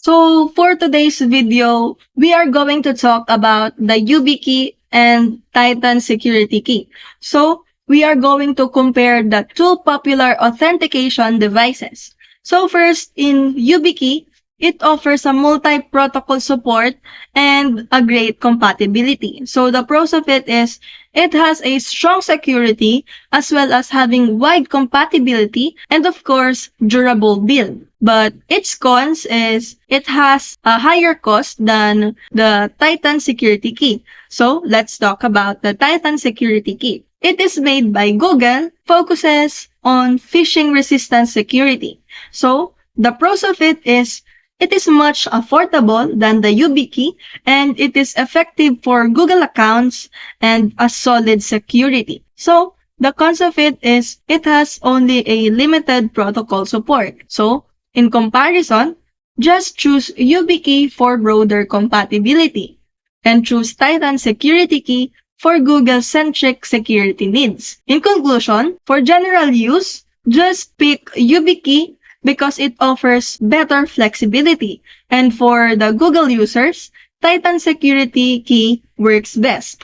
So for today's video, we are going to talk about the YubiKey and Titan security key. So we are going to compare the two popular authentication devices. So first, in YubiKey, it offers a multi-protocol support and a great compatibility. So the pros of it is it has a strong security as well as having wide compatibility and of course durable build. But its cons is it has a higher cost than the Titan security key. So let's talk about the Titan security key. It is made by Google, focuses on phishing resistant security. So the pros of it is much affordable than the YubiKey and it is effective for Google accounts and a solid security. So the cons of it is it has only a limited protocol support. So in comparison, just choose YubiKey for broader compatibility and choose Titan Security Key for Google-centric security needs. In conclusion, for general use, just pick YubiKey because it offers better flexibility. And for the Google users, Titan Security Key works best.